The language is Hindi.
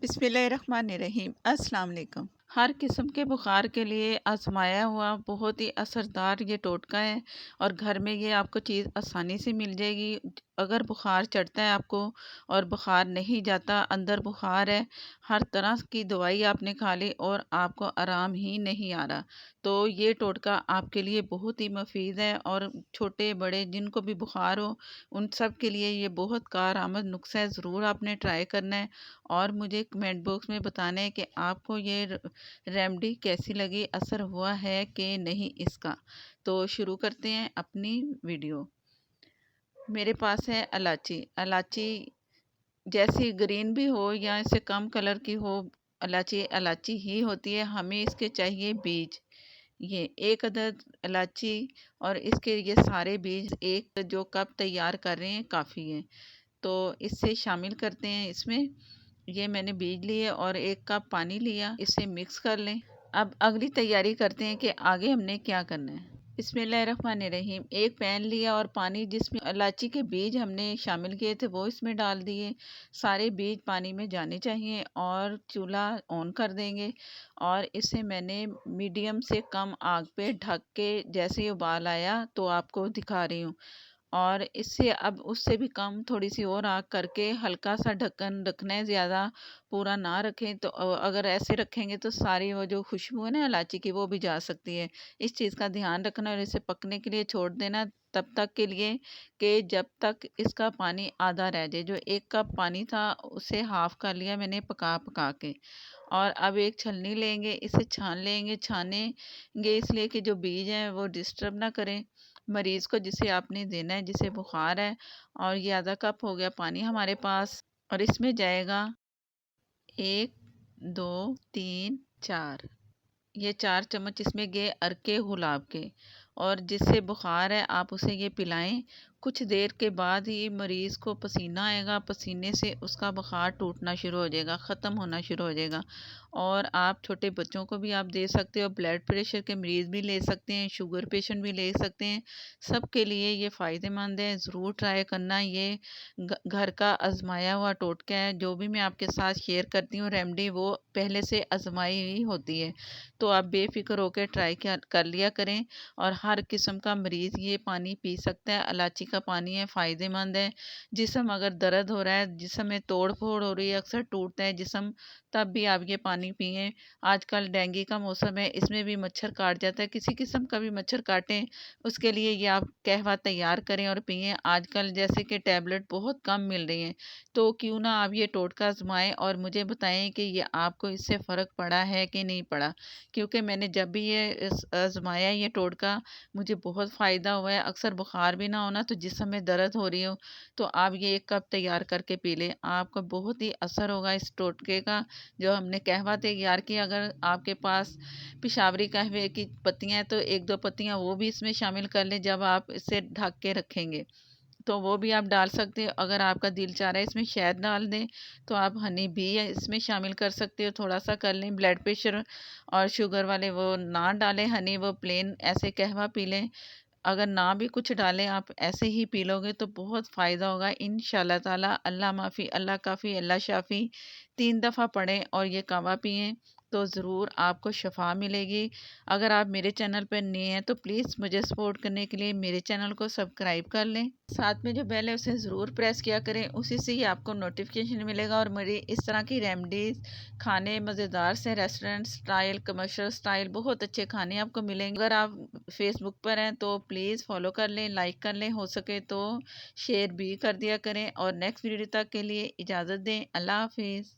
बिस्मिल्लाहिर्रहमानिर्रहीम। अस्सलाम वालेकुम। हर किस्म के बुखार के लिए आजमाया हुआ बहुत ही असरदार ये टोटका है और घर में ये आपको चीज़ आसानी से मिल जाएगी। अगर बुखार चढ़ता है आपको और बुखार नहीं जाता, अंदर बुखार है, हर तरह की दवाई आपने खा ली और आपको आराम ही नहीं आ रहा, तो ये टोटका आपके लिए बहुत ही मुफीद है और छोटे बड़े जिनको भी बुखार हो उन सब के लिए ये बहुत कारआमद नुस्खा है। ज़रूर आपने ट्राई करना है और मुझे कमेंट बॉक्स में बताना है कि आपको ये रेमेडी कैसी लगी, असर हुआ है कि नहीं इसका। तो शुरू करते हैं अपनी वीडियो। मेरे पास है इलायची। इलायची जैसी ग्रीन भी हो या इससे कम कलर की हो, इलायची इलायची ही होती है। हमें इसके चाहिए बीज। ये एक अदद इलायची और इसके ये सारे बीज एक जो कप तैयार कर रहे हैं काफ़ी है, तो इससे शामिल करते हैं इसमें। ये मैंने बीज लिए और एक कप पानी लिया, इसे मिक्स कर लें। अब अगली तैयारी करते हैं कि आगे हमने क्या करना है। बिस्मिल्लाहिर्रहमानिर्रहीम। एक पैन लिया और पानी जिसमें इलायची के बीज हमने शामिल किए थे वो इसमें डाल दिए। सारे बीज पानी में जाने चाहिए और चूल्हा ऑन कर देंगे और इसे मैंने मीडियम से कम आग पे ढक के जैसे ही उबाल आया तो आपको दिखा रही हूँ, और इससे अब उससे भी कम थोड़ी सी और आग करके हल्का सा ढक्कन रखना है, ज़्यादा पूरा ना रखें। तो अगर ऐसे रखेंगे तो सारी वो जो खुशबू है ना इलायची की वो भी जा सकती है। इस चीज़ का ध्यान रखना और इसे पकने के लिए छोड़ देना तब तक के लिए कि जब तक इसका पानी आधा रह जाए। जो एक कप पानी था उसे हाफ कर लिया मैंने पका पका के। और अब एक छलनी लेंगे, इसे छान लेंगे। छानेंगे इसलिए कि जो बीज हैं वो डिस्टर्ब ना करें मरीज़ को जिसे आपने देना है, जिसे बुखार है। और ये आधा कप हो गया पानी हमारे पास और इसमें जाएगा 1, 2, 3, 4, ये 4 चम्मच इसमें गए अरके गुलाब के। और जिससे बुखार है आप उसे ये पिलाएं। कुछ देर के बाद ही मरीज़ को पसीना आएगा, पसीने से उसका बुखार टूटना शुरू हो जाएगा, ख़त्म होना शुरू हो जाएगा। और आप छोटे बच्चों को भी आप दे सकते हो, ब्लड प्रेशर के मरीज़ भी ले सकते हैं, शुगर पेशेंट भी ले सकते हैं। सब के लिए ये फ़ायदेमंद है, ज़रूर ट्राई करना। ये घर का आजमाया हुआ टोटका है। जो भी मैं आपके साथ शेयर करती हूँ रेमेडी वो पहले से आजमाई हुई होती है, तो आप बेफ़िक्र होकर ट्राई कर लिया करें। और हर किस्म का मरीज़ ये पानी पी सकता है। इलायची का पानी है, फ़ायदेमंद है। जिस्म अगर दर्द हो रहा है, जिस्म में तोड़-फोड़ हो रही है, अक्सर टूटता है जिस्म, तब भी आप ये पानी पिएँ। आजकल डेंगू का मौसम है, इसमें भी मच्छर काट जाता है। किसी किस्म का भी मच्छर काटे, उसके लिए ये आप कहवा तैयार करें और पिएँ। आजकल जैसे कि टैबलेट बहुत कम मिल रही हैं, तो क्यों ना आप ये टोटका आज़माएँ और मुझे बताएँ कि ये आपको इससे फ़र्क पड़ा है कि नहीं पड़ा। क्योंकि मैंने जब भी ये आज़माया ये टोटका मुझे बहुत फ़ायदा हुआ है। अक्सर बुखार भी ना हो ना तो जिस्म में दर्द हो रही हो तो आप ये 1 कप तैयार करके पी लें। आपको बहुत ही असर होगा इस टोटके का। जो हमने कहवा तैयार किया, अगर आपके पास पेशावरी कहवे की पत्तियाँ हैं तो 1-2 पत्तियाँ वो भी इसमें शामिल कर लें जब आप इसे ढक के रखेंगे। तो वो भी आप डाल सकते हो। अगर आपका दिल चाह रहा है इसमें शहद डाल दें तो आप हनी भी इसमें शामिल कर सकते हो, थोड़ा-सा कर लें। ब्लड प्रेशर और शुगर वाले वो ना डालें हनी, वो प्लेन ऐसे कहवा पी लें। अगर ना भी कुछ डालें आप ऐसे ही पी लोगे तो बहुत फ़ायदा होगा इंशाअल्लाह ताला। अल्लाह माफ़ी, अल्लाह काफ़ी, अल्लाह शाफ़ी 3 दफ़ा पढ़ें और ये कावा पिएँ तो ज़रूर आपको शफ़ा मिलेगी। अगर आप मेरे चैनल पर नए हैं तो प्लीज़ मुझे सपोर्ट करने के लिए मेरे चैनल को सब्सक्राइब कर लें। साथ में जो बेल है उसे ज़रूर प्रेस किया करें, उसी से ही आपको नोटिफ़िकेशन मिलेगा। और मेरी इस तरह की रेमेडीज़, खाने मज़ेदार से रेस्टोरेंट स्टाइल, कमर्शियल स्टाइल बहुत अच्छे खाने आपको मिलेंगे। अगर आप फेसबुक पर हैं तो प्लीज़ फॉलो कर लें, लाइक कर लें, हो सके तो शेयर भी कर दिया करें। और नेक्स्ट वीडियो तक के लिए इजाज़त दें। अल्लाह हाफ़िज़।